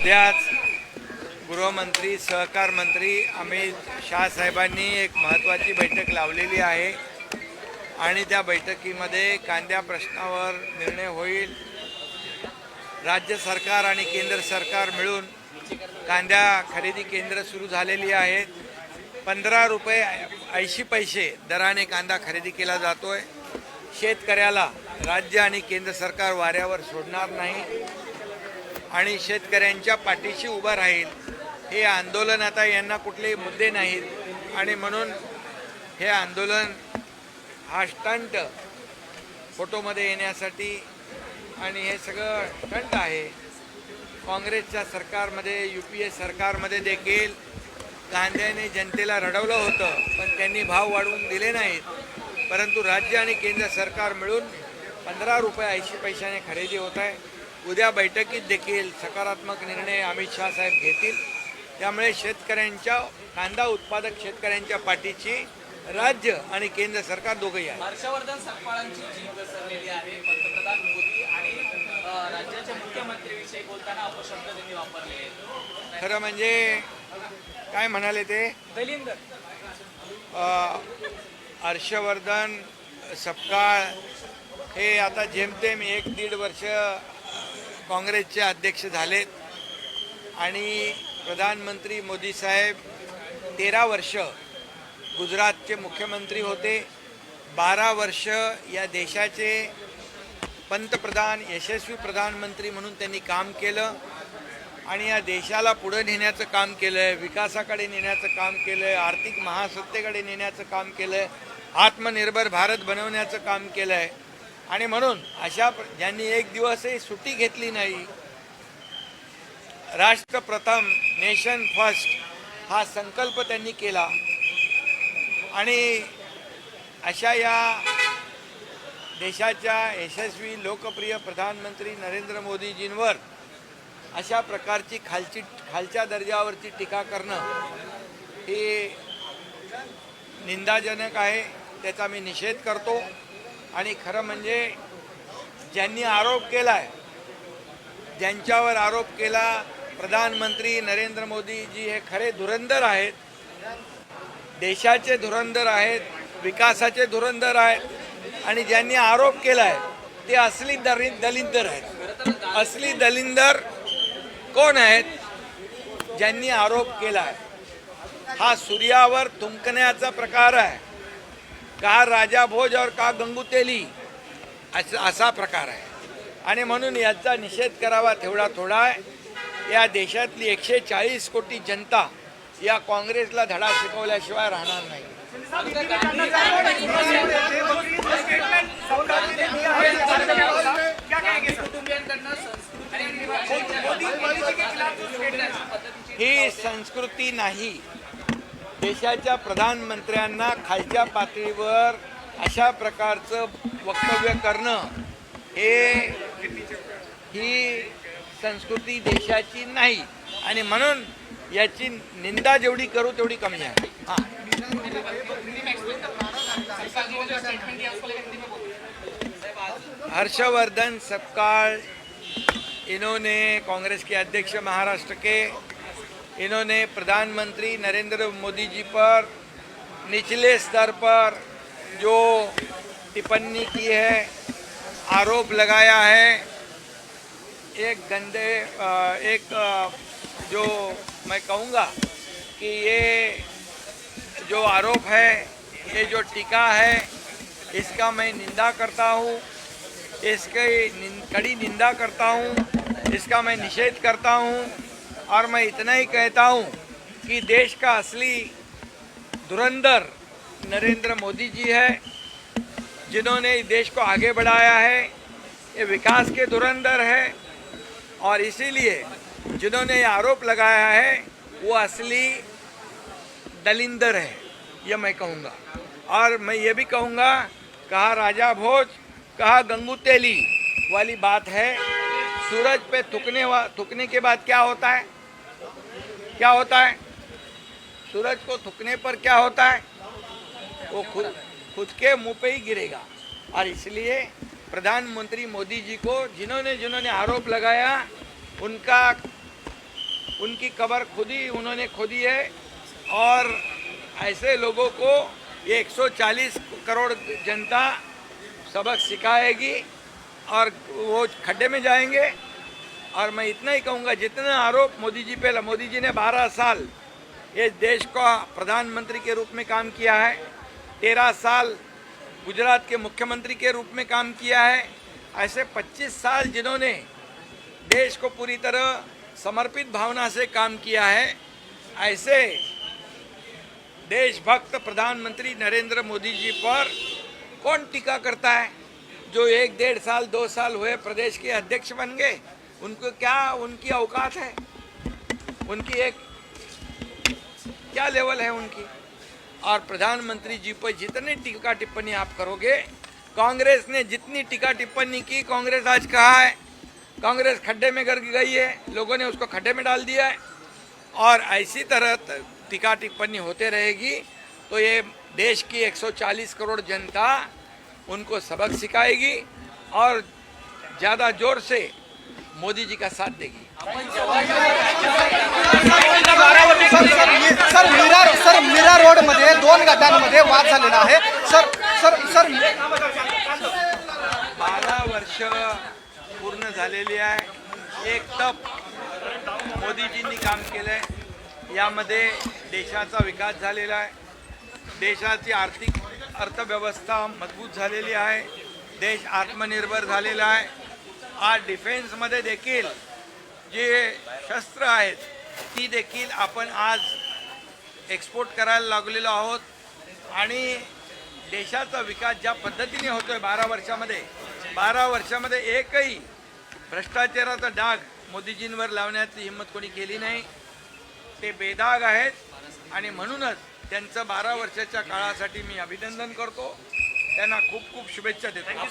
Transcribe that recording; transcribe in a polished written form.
उद्याच गृहमंत्री सहकार मंत्री अमित शाह साहेबांनी एक महत्त्वाची बैठक लावलेली आहे आणि त्या बैठकीमध्ये कांद्या प्रश्नावर निर्णय होईल। राज्य सरकार आणि केंद्र सरकार मिळून कांद्या खरेदी केंद्र सुरू झालेली आहेत। 15 रुपये 80 पैसे दराने कांदा खरेदी केला जातोय। शेतकऱ्याला राज्य आणि केंद्र सरकार वाऱ्यावर सोडणार नाही आणि शेतकऱ्यांच्या पाठीशी उभा राहील। हे आंदोलन आता यांना कुठलेही मुद्दे नाहीत आणि म्हणून हे आंदोलन हा स्टंट फोटोमध्ये येण्यासाठी आणि हे सगळं स्टंट आहे। काँग्रेसच्या सरकारमध्ये UPA सरकारमध्ये देखील कांद्याने जनतेला रडवलं होतं, पण त्यांनी भाव वाढवून दिले नाहीत, परंतु राज्य आणि केंद्र सरकार मिळून 15 रुपये 80 पैशाने खरेदी होत आहे। उद्या बैठकीत देखील सकारात्मक निर्णय अमित शाह साहेब घेतील। त्यामुळे शेतकऱ्यांच्या कांदा उत्पादक शेतकऱ्यांच्या पाठीची राज्य आणि केंद्र सरकार दोघंही आहे। हर्षवर्धन सकपाळांची जीभ घसरलेली आहे। पंतप्रधान मोदी आणि राज्याच्या मुख्यमंत्र्यांविषयी बोलताना अपशब्द त्यांनी वापरले आहेत। खरं म्हणजे काय म्हणाले ते दलिंदर हर्षवर्धन सपकाळ हे आता जेमतेम 1-1.5 वर्ष काँग्रेसचे अध्यक्ष झालेत आणि प्रधानमंत्री मोदी साहेब 13 वर्ष गुजरातचे मुख्यमंत्री होते। 12 वर्ष या देशाचे पंतप्रधान यशस्वी प्रधानमंत्री म्हणून त्यांनी काम केलं आणि या देशाला पुढे नेण्याचं काम केलं, विकासाकडे नेण्याचं काम केलं, आर्थिक महासत्तेकडे नेण्याचं काम केलं, आत्मनिर्भर भारत बनवण्याचं काम केलं आहे। आणि म्हणून अशा ज्यांनी एक दिवसही सुट्टी घेतली नाही, राष्ट्र प्रथम नेशन फर्स्ट हा संकल्प त्यांनी केला आणि अशा या देशाच्या यशस्वी लोकप्रिय प्रधानमंत्री नरेंद्र मोदीजींवर अशा प्रकारची खालच्या दर्जावरची टीका करणं हे निंदाजनक आहे। त्याचा मी निषेध करतो आणि खरं म्हणजे ज्यांनी आरोप केलाय, ज्यांच्यावर आरोप केला, प्रधानमंत्री नरेंद्र मोदीजी हे खरे धुरंधर आहेत, देशाचे धुरंधर आहेत, विकासाचे धुरंधर आहेत आणि ज्यांनी आरोप केलाय ते असली दलिंदर आहेत। असली दलिंदर कोण आहेत? ज्यांनी आरोप केलाय हा सूर्यावर थुंकण्याचा प्रकार आहे, का राजा भोज और का गंगू तेली असा प्रकार आहे आणि म्हणून याचा निषेध करावा तेवढा थोडा आहे। या देशातली 140 कोटी जनता या काँग्रेसला धडा शिकवल्याशिवाय राहणार नाही। ही संस्कृती नाही। देशाच्या प्रधानमंत्र्यांना खालच्या पातळीवर अशा प्रकारचं वक्तव्य करणं ही संस्कृती देशाची नाही आणि म्हणून याची निंदा जेवढी करू तेवढी कमी आहे। हर्षवर्धन सपकाळ इन्होंने कांग्रेस के अध्यक्ष महाराष्ट्र के, इन्होंने प्रधानमंत्री नरेंद्र मोदी जी पर निचले स्तर पर जो टिप्पणी की है, आरोप लगाया है, जो मैं कहूँगा कि ये जो आरोप है, ये जो टीका है, इसका मैं निंदा करता हूँ, इसकी कड़ी निंदा करता हूँ, इसका मैं निषेध करता हूँ और मैं इतना ही कहता हूँ कि देश का असली धुरंधर नरेंद्र मोदी जी है, जिन्होंने देश को आगे बढ़ाया है। ये विकास के धुरंधर है और इसीलिए जिन्होंने ये आरोप लगाया है वो असली दलिंदर है, ये मैं कहूँगा। और मैं ये भी कहूँगा, कहा राजा भोज कहा गंगू तेली वाली बात है। सूरज पे थूकने के बाद क्या होता है? क्या होता है? सूरज को थूकने पर क्या होता है? वो खुद के मुंह पे ही गिरेगा। और इसलिए प्रधानमंत्री मोदी जी को जिन्होंने आरोप लगाया, उनका उनकी कब्र खुद ही उन्होंने खोदी है। और ऐसे लोगों को ये 140 करोड़ जनता सबक सिखाएगी और वो खड्डे में जाएंगे। और मैं इतना ही कहूँगा, जितने आरोप मोदी जी पे, मोदी जी ने 12 साल ये देश का प्रधानमंत्री के रूप में काम किया है, 13 साल गुजरात के मुख्यमंत्री के रूप में काम किया है। ऐसे 25 साल जिन्होंने देश को पूरी तरह समर्पित भावना से काम किया है, ऐसे देशभक्त प्रधानमंत्री नरेंद्र मोदी जी पर कौन टीका करता है? जो 1-1.5 साल 2 साल हुए प्रदेश के अध्यक्ष बन गए, उनको क्या उनकी औकात है? उनकी एक क्या लेवल है उनकी? और प्रधानमंत्री जी पर जितनी टीका टिप्पणी आप करोगे, कांग्रेस ने जितनी टीका टिप्पणी की, कांग्रेस आज कहा है कांग्रेस खड्डे में गिर गई है, लोगों ने उसको खड्डे में डाल दिया है। और ऐसी तरह टीका टिप्पणी होते रहेगी तो ये देश की 140 करोड़ जनता उनको सबक सिखाएगी और ज़्यादा जोर से मोदी जी का साथ देगी। सर मीरा रोड मध्ये 2 गटांमध्ये वाद झालेला आहे। सर 12 वर्ष पूर्ण झालेली आहे। एक तप मोदीजींनी काम केलंय, यामध्ये देशाचा विकास झालेला आहे, देशाची आर्थिक अर्थव्यवस्था मजबूत झालेली आहे, देश आत्मनिर्भर झालेला आहे। आज डिफेन्समध्ये देखील जे शस्त्र आहेत ती देखील आपण आज एक्सपोर्ट करायला लागलेलो आहोत। आणि देशाचा विकास ज्या पद्धतीने होतोय 12 वर्षामध्ये एकही भ्रष्टाचाराचा डाग मोदीजींवर लावण्याची हिंमत कोणी केली नाही। ते बेदाग आहेत आणि म्हणूनच त्यांचं 12 वर्षाच्या काळासाठी मी अभिनंदन करतो, त्यांना खूप खूप शुभेच्छा देतो।